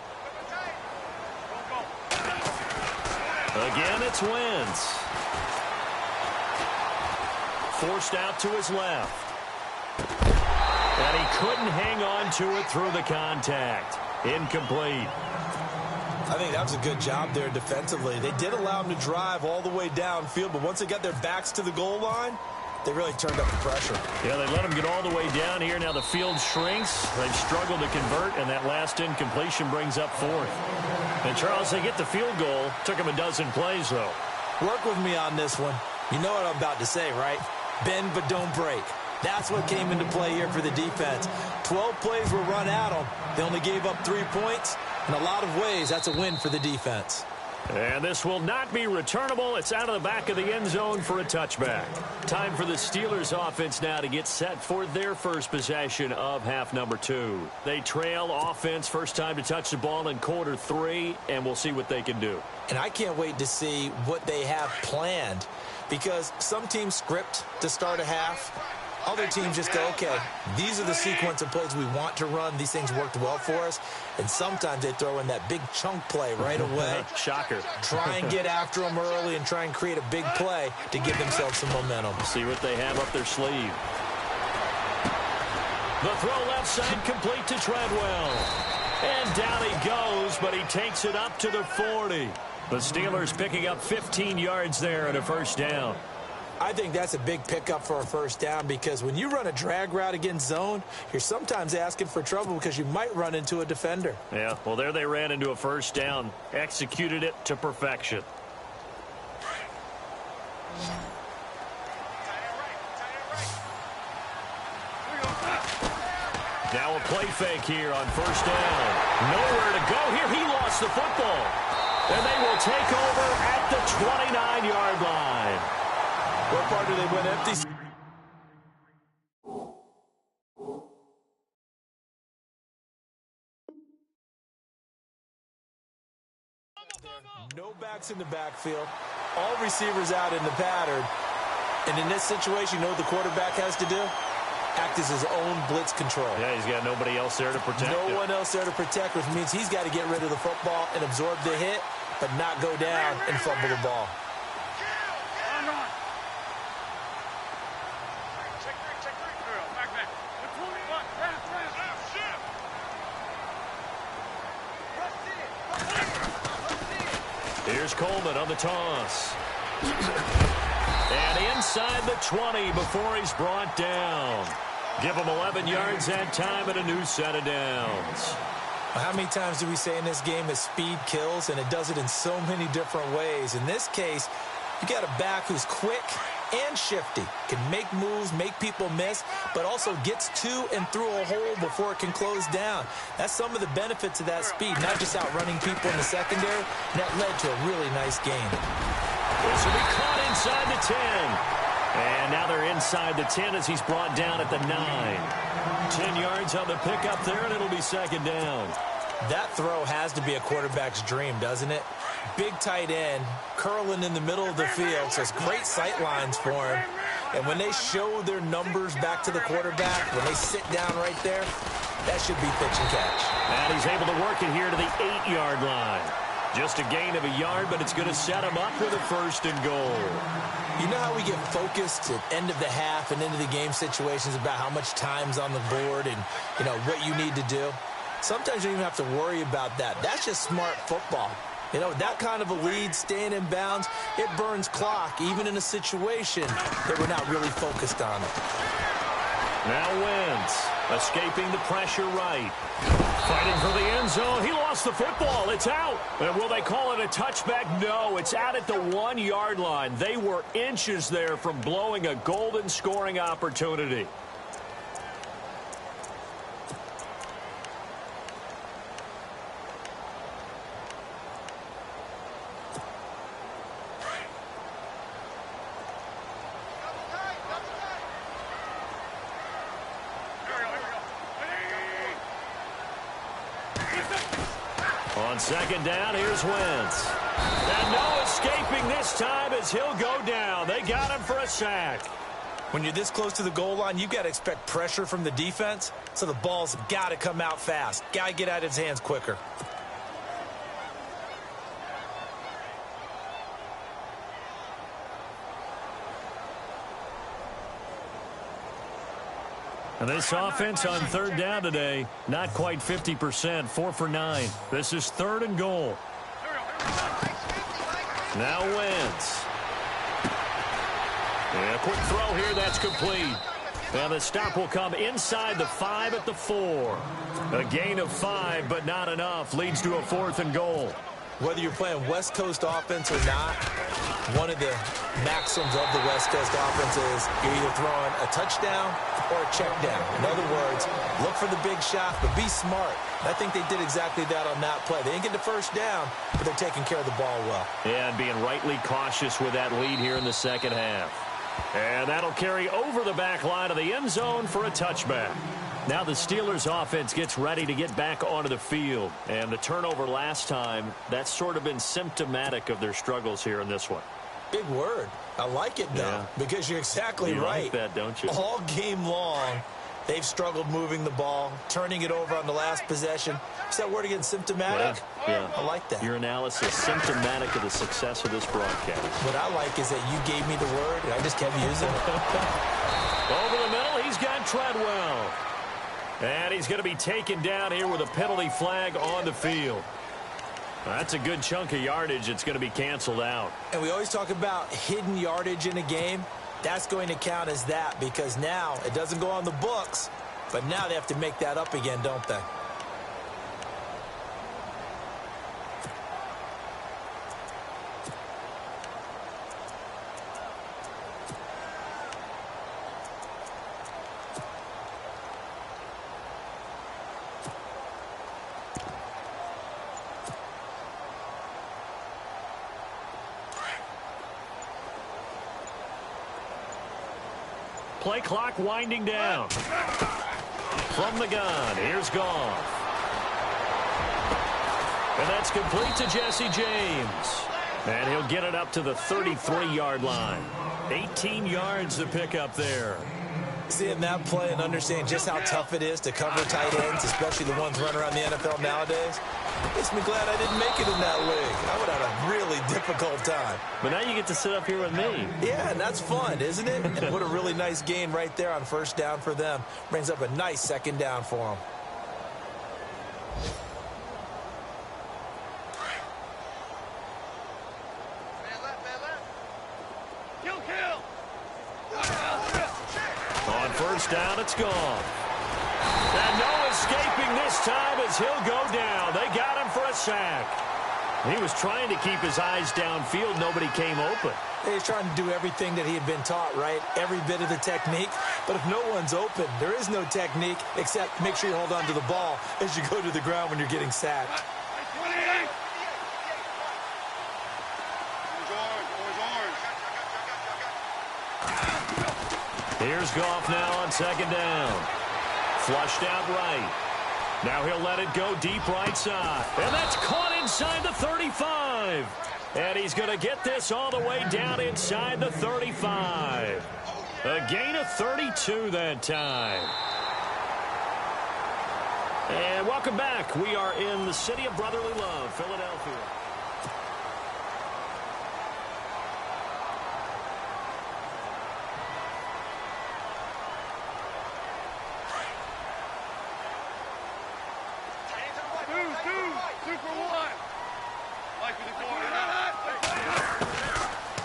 Again, it's Wentz. Forced out to his left. And he couldn't hang on to it through the contact. Incomplete. I think that was a good job there defensively. They did allow him to drive all the way downfield, but once they got their backs to the goal line, they really turned up the pressure. Yeah, they let them get all the way down here. Now the field shrinks. They've struggled to convert, and that last incompletion brings up 4th. And, Charles, they get the field goal. Took them a dozen plays, though. Work with me on this one. You know what I'm about to say, right? Bend but don't break. That's what came into play here for the defense. 12 plays were run at them. They only gave up 3 points. In a lot of ways, that's a win for the defense. And this will not be returnable. It's out of the back of the end zone for a touchback. Time for the Steelers offense now to get set for their first possession of half number 2. They trail offense, first time to touch the ball in quarter 3, and we'll see what they can do. And I can't wait to see what they have planned because some teams script to start a half. Other teams just go, okay, these are the sequence of plays we want to run. These things worked well for us. And sometimes they throw in that big chunk play right away. Shocker. Try and get after them early and try and create a big play to give themselves some momentum. See what they have up their sleeve. The throw left side complete to Treadwell. And down he goes, but he takes it up to the 40. The Steelers picking up 15 yards there and a first down. I think that's a big pickup for a first down because when you run a drag route against zone, you're sometimes asking for trouble because you might run into a defender. Yeah, well, there they ran into a first down. Executed it to perfection. Now a play fake here on first down. Nowhere to go here. He lost the football. And they will take over at the 29-yard line. What part do they win empty? No backs in the backfield. All receivers out in the pattern. And in this situation, you know what the quarterback has to do? Act as his own blitz control. Yeah, he's got nobody else there to protect him. No one else there to protect, which means he's got to get rid of the football and absorb the hit, but not go down and fumble the ball. Here's Coleman on the toss. And inside the 20 before he's brought down. Give him 11 yards that time and a new set of downs. Well, how many times do we say in this game that speed kills, and it does it in so many different ways? In this case, you got a back who's quick and shifty, can make moves, make people miss, but also gets to and through a hole before it can close down. That's some of the benefits of that speed, not just outrunning people in the secondary. And that led to a really nice game. This will be caught inside the 10. And now they're inside the 10 as he's brought down at the 9. 10 yards on the pickup there, and it'll be second down. That throw has to be a quarterback's dream, doesn't it? Big tight end, curling in the middle of the field, so it's great sight lines for him. And when they show their numbers back to the quarterback, when they sit down right there, that should be pitch and catch. And he's able to work it here to the 8-yard line. Just a gain of a yard, but it's going to set him up with a first and goal. You know how we get focused at end of the half and into the game situations about how much time's on the board and, you know, what you need to do? Sometimes you don't even have to worry about that. That's just smart football. You know, that kind of a lead, staying in bounds, it burns clock, even in a situation that we're not really focused on it. Now Wentz, escaping the pressure right. Fighting for the end zone. He lost the football. It's out. And will they call it a touchback? No, it's out at the 1-yard line. They were inches there from blowing a golden scoring opportunity. On second down, here's Wentz. And no escaping this time as he'll go down. They got him for a sack. When you're this close to the goal line, you've got to expect pressure from the defense, so the ball's got to come out fast. Got to get out of his hands quicker. And this offense on third down today, not quite 50%, 4 for 9. This is third and goal. Now Wentz. Yeah, quick throw here, that's complete. And the stop will come inside the 5 at the 4. A gain of 5, but not enough. Leads to a 4th and goal. Whether you're playing West Coast offense or not, one of the maxims of the West Coast offense is you're either throwing a touchdown or a check down. In other words, look for the big shot, but be smart. I think they did exactly that on that play. They didn't get the first down, but they're taking care of the ball well. Yeah, and being rightly cautious with that lead here in the second half. And that'll carry over the back line of the end zone for a touchback. Now the Steelers offense gets ready to get back onto the field. And the turnover last time, that's sort of been symptomatic of their struggles here in this one. Big word. I like it, though, because you're exactly right. You like that, don't you? All game long, they've struggled moving the ball, turning it over on the last possession. Is that word again, symptomatic? Yeah. I like that. Your analysis, symptomatic of the success of this broadcast. What I like is that you gave me the word, and I just kept using it. Over the middle, he's got Treadwell. And he's going to be taken down here with a penalty flag on the field. That's a good chunk of yardage. It's going to be canceled out. And we always talk about hidden yardage in a game. That's going to count as that because now it doesn't go on the books, but now they have to make that up again, don't they? Play clock winding down. From the gun, here's Goff. And that's complete to Jesse James. And he'll get it up to the 33-yard line. 18 yards to pick up there. Seeing that play and understanding just how tough it is to cover tight ends, especially the ones running around the NFL nowadays, makes me glad I didn't make it in that league. I would have had a really difficult time. But now you get to sit up here with me. Yeah, and that's fun, isn't it? And what a really nice gain right there on first down for them. Brings up a nice second down for them. On first down, it's gone. And no escaping this time as he'll go down. They got him for a sack. He was trying to keep his eyes downfield. Nobody came open. He's trying to do everything that he had been taught, right? Every bit of the technique. But if no one's open, there is no technique except make sure you hold on to the ball as you go to the ground when you're getting sacked. Here's Goff now on second down. Flushed out right. Now he'll let it go deep right side. And that's caught inside the 35. And he's going to get this all the way down inside the 35. A gain of 32 that time. And welcome back. We are in the city of brotherly love, Philadelphia.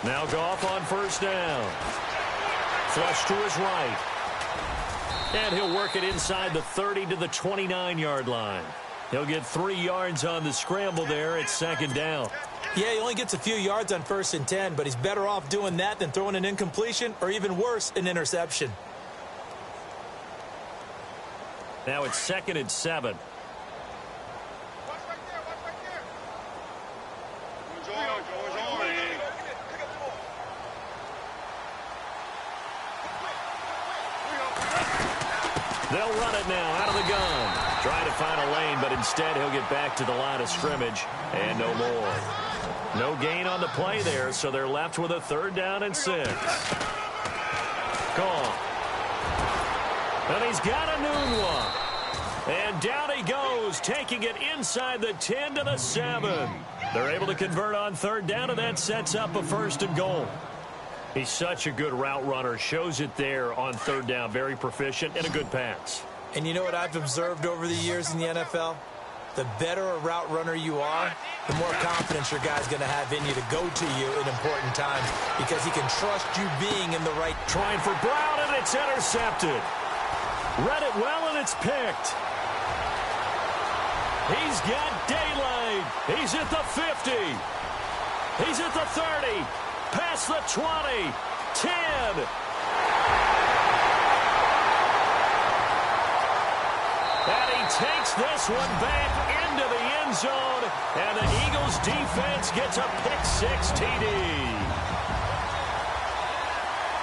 Now Goff on first down. Flush to his right. And he'll work it inside the 30 to the 29-yard line. He'll get 3 yards on the scramble there at second down. Yeah, he only gets a few yards on 1st and 10, but he's better off doing that than throwing an incompletion or even worse, an interception. Now it's 2nd and 7. They'll run it now out of the gun. Trying to find a lane, but instead he'll get back to the line of scrimmage and no more. No gain on the play there, so they're left with a 3rd down and 6. Gone. And he's got a noon one. And down he goes, taking it inside the 10 to the 7. They're able to convert on 3rd down, and that sets up a 1st and goal. He's such a good route runner. Shows it there on 3rd down. Very proficient and a good pass. And you know what I've observed over the years in the NFL? The better a route runner you are, the more confidence your guy's going to have in you to go to you in important times because he can trust you being in the right. Trying for Brown, and it's intercepted. Read it well, and it's picked. He's got daylight. He's at the 50. He's at the 30. Past the 20, 10. And he takes this one back into the end zone, and the Eagles defense gets a pick-6 TD.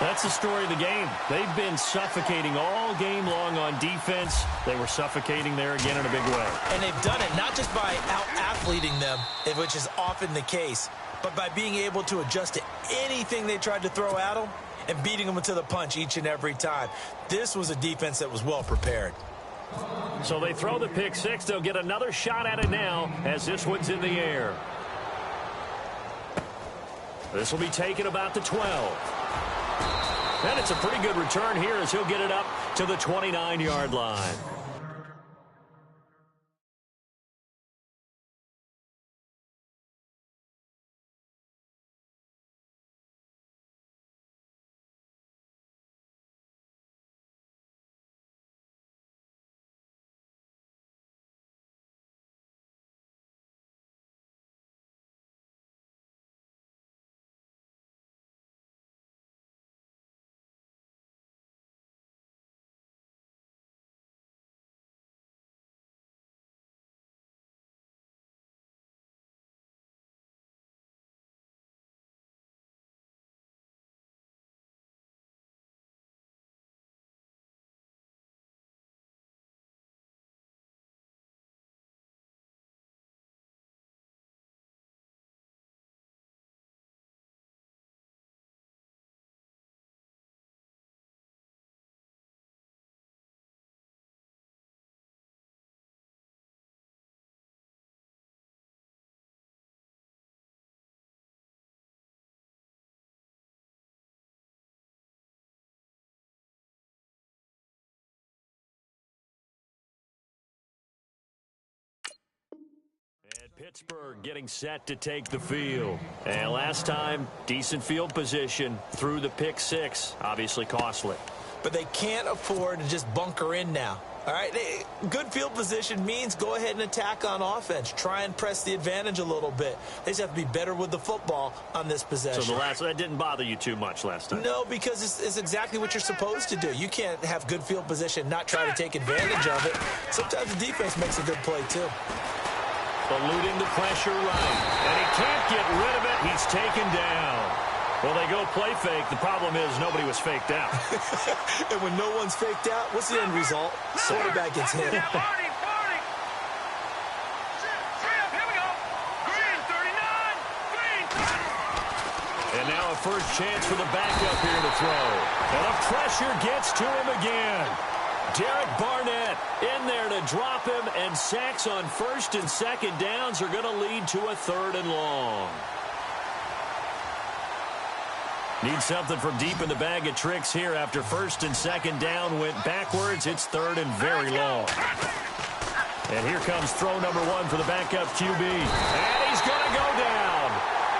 That's the story of the game. They've been suffocating all game long on defense. They were suffocating there again in a big way. And they've done it not just by out-athleting them, which is often the case, but by being able to adjust to anything they tried to throw at them and beating them to the punch each and every time. This was a defense that was well prepared. So they throw the pick-6. They'll get another shot at it now as this one's in the air. This will be taken about the 12. And it's a pretty good return here as he'll get it up to the 29-yard line. And Pittsburgh getting set to take the field. And last time, decent field position through the pick-6. Obviously costly. But they can't afford to just bunker in now. All right, good field position means go ahead and attack on offense. Try and press the advantage a little bit. They just have to be better with the football on this possession. So that didn't bother you too much last time? No, because it's exactly what you're supposed to do. You can't have good field position, not try to take advantage of it. Sometimes the defense makes a good play, too. Eluding the pressure right. And he can't get rid of it. He's taken down. Well, they go play fake. The problem is nobody was faked out. And when no one's faked out, what's the end result? Quarterback gets hit. And now a first chance for the backup here to throw. And the pressure gets to him again. Derek Barnett in there to drop him, and sacks on first and second downs are going to lead to a 3rd and long. Need something from deep in the bag of tricks here after first and second down went backwards. It's 3rd and very long. And here comes throw number 1 for the backup QB. And he's going to go down.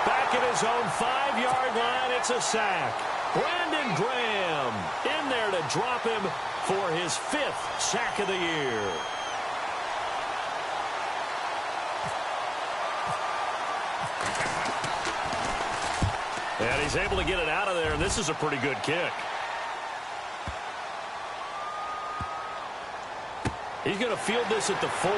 Back at his own 5-yard line, it's a sack. Brandon Graham in there to drop him for his 5th sack of the year. And he's able to get it out of there, and this is a pretty good kick. He's going to field this at the 4.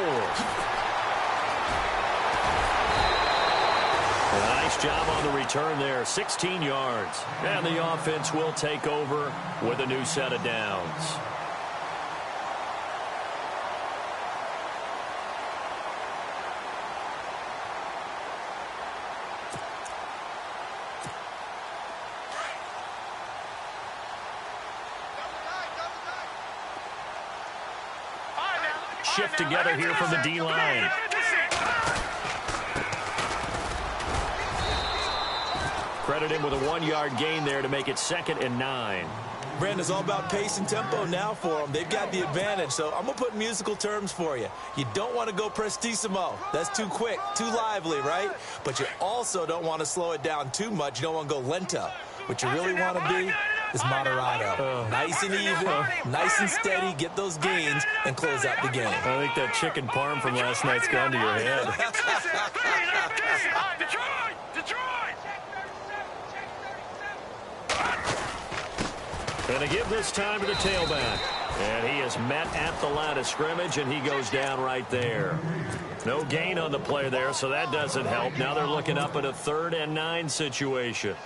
Nice job on the return there, 16 yards. And the offense will take over with a new set of downs. Shift together here from the D-line. Credit him with a 1-yard gain there to make it 2nd and 9. Brandon, it's all about pace and tempo now for them. They've got the advantage, so I'm going to put musical terms for you. You don't want to go prestissimo. That's too quick, too lively, right? But you also don't want to slow it down too much. You don't want to go lento. What you really want to be is moderado. Nice and even, nice and steady, get those gains, and close out the game. I think that chicken parm from last night's gone to your head. And to give this time to the tailback. And he is met at the line of scrimmage, and he goes down right there. No gain on the play there, so that doesn't help. Now they're looking up at a 3rd and 9 situation.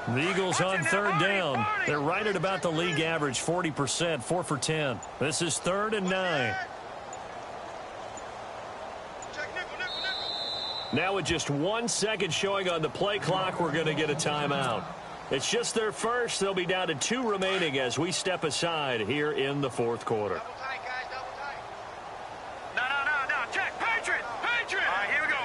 The Eagles on 3rd down. They're right at about the league average, 40%, 4 for 10. This is 3rd and 9. Now with just 1 second showing on the play clock, we're going to get a timeout. It's just their first. They'll be down to 2 remaining as we step aside here in the 4th quarter. Double tight, guys, double tight. No. Check. Patriot. All right, here we go.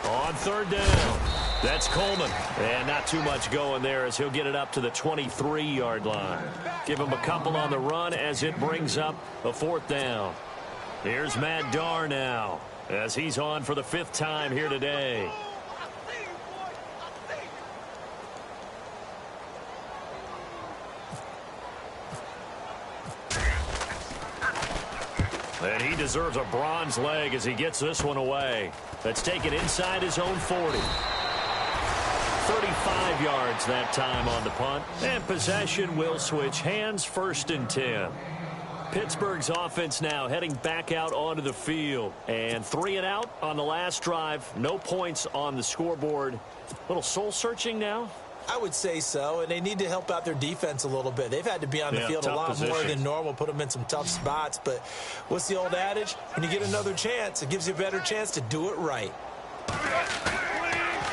On 3rd down. That's Coleman. And not too much going there as he'll get it up to the 23-yard line. Give him a couple on the run as it brings up a 4th down. Here's Matt Darr now as he's on for the 5th time here today. And he deserves a bronze leg as he gets this one away. That's taken inside his own 40. 35 yards that time on the punt. And possession will switch hands, 1st and 10. Pittsburgh's offense now heading back out onto the field. And 3 and out on the last drive. No points on the scoreboard. A little soul-searching now? I would say so, and they need to help out their defense a little bit. They've had to be on the field a lot more than normal, put them in some tough spots. But what's the old adage? When you get another chance, it gives you a better chance to do it right.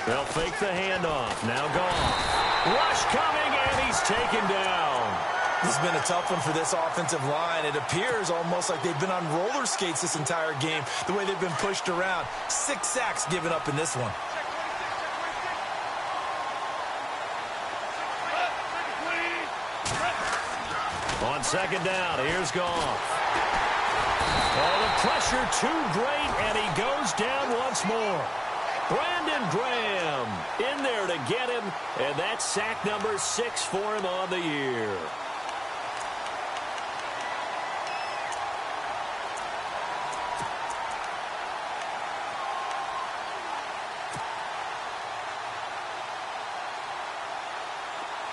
They'll fake the handoff. Now Goff. Rush coming, and he's taken down. This has been a tough one for this offensive line. It appears almost like they've been on roller skates this entire game, the way they've been pushed around. 6 sacks given up in this one. On 2nd down, here's Goff. Oh, the pressure too great, and he goes down once more. Brandon Graham in there to get him, and that's sack number 6 for him on the year.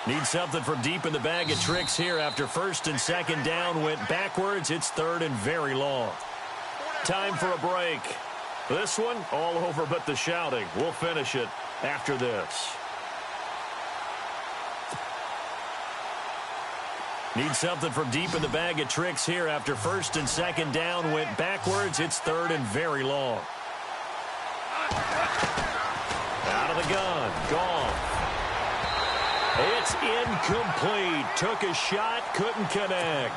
Need something from deep in the bag of tricks here after first and second down went backwards. It's third and very long. Time for a break. This one all over but the shouting. We'll finish it after this. Need something from deep in the bag of tricks here after first and second down went backwards. It's third and very long. Out of the gun. Gone. It's incomplete. Took a shot, couldn't connect.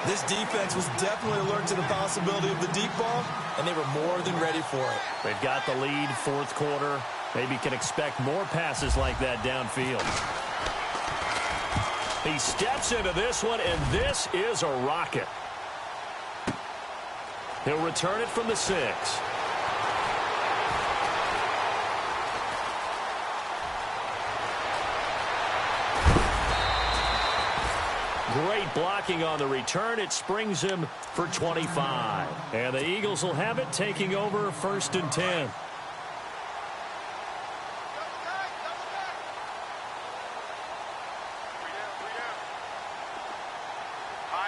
This defense was definitely alert to the possibility of the deep ball, and they were more than ready for it. They've got the lead, fourth quarter. Maybe can expect more passes like that downfield. He steps into this one, and this is a rocket. He'll return it from the 6. Great blocking on the return. It springs him for 25. And the Eagles will have it, taking over first and 10.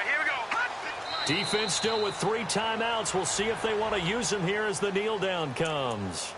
Here we go. Defense still with 3 timeouts. We'll see if they want to use them here as the kneel down comes.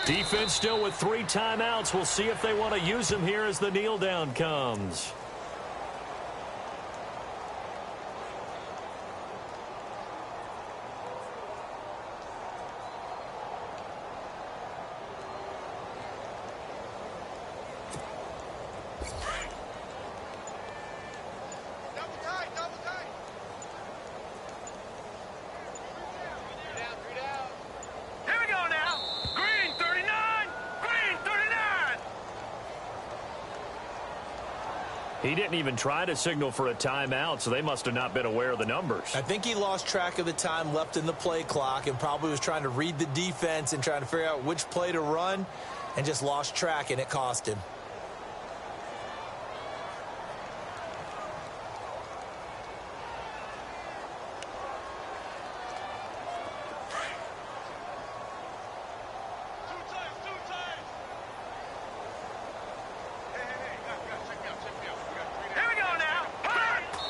Defense still with 3 timeouts. We'll see if they want to use them here as the kneel down comes. He didn't even try to signal for a timeout, so they must have not been aware of the numbers. I think he lost track of the time left in the play clock and probably was trying to read the defense and trying to figure out which play to run and just lost track, and it cost him.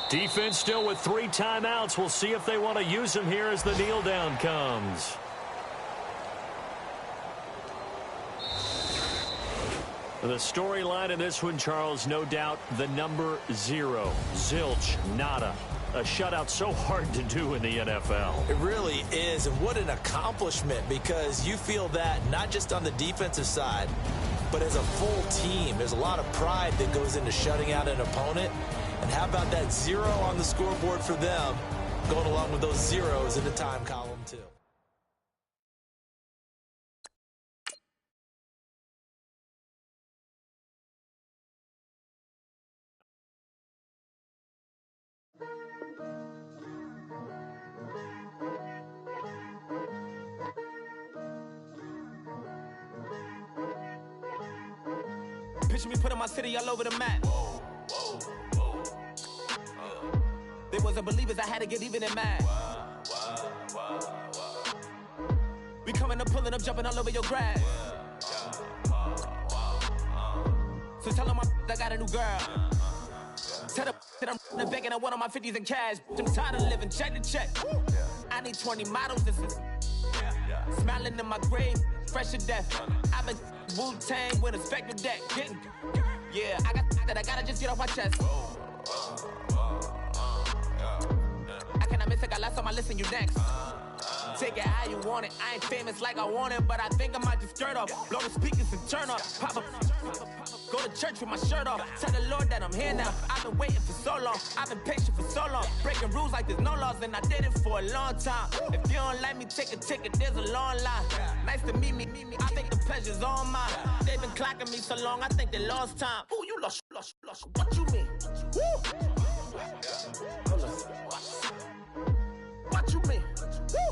Defense still with 3 timeouts. We'll see if they want to use them here as the kneel down comes. The storyline in this one, Charles, no doubt the number 0. Zilch, nada. A shutout so hard to do in the NFL. It really is, and what an accomplishment, because you feel that not just on the defensive side, but as a full team. There's a lot of pride that goes into shutting out an opponent. And how about that 0 on the scoreboard for them, going along with those zeros in the time column, too. Picture me putting my city all over the map. They wasn't believers, I had to get even in mad. We coming up, pulling up, jumping all over your grass. So tell them I got a new girl. Tell them that I'm begging, I want all my 50s in cash. I'm tired of living check to check. I need 20 models, this is smiling in my grave, fresh to death. I've been Wu-Tang with a spectre deck. Yeah, I got that, I gotta just get off my chest. on my list and you next. Take it how you want it. I ain't famous like I want it, but I think I might just skirt off. Blow the speakers and turn up. Pop up. Go to church with my shirt off. Tell the Lord that I'm here now. I've been waiting for so long. I've been patient for so long. Breaking rules like there's no laws, and I did it for a long time. If you don't like me, take a ticket. There's a long line. Nice to meet me. I think the pleasure's all mine. They've been clocking me so long, I think they lost time. Ooh, you lost. What you mean? Woo! What you mean? Woo!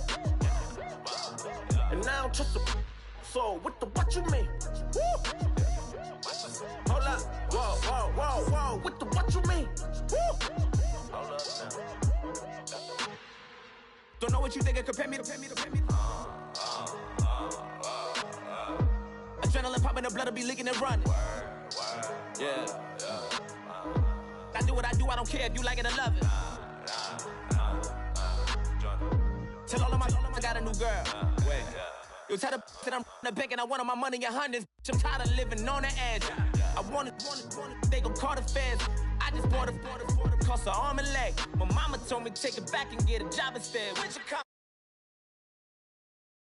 And now I don't trust the so what you mean? Woo! Hold up, whoa, with the what you mean? Woo! Hold up now. Don't know what you think, compare me. Adrenaline popping, the blood will be leaking and running. Yeah. I do what I do, I don't care if you like it or love it. Tell all of my I got a new girl. Wait. You tell the that I'm the bank and I want all my money in hundreds. I'm tired of living on the edge. I want it. They gon' call the feds. I just bought a cost an arm and leg. My mama told me take it back and get a job instead. When you come?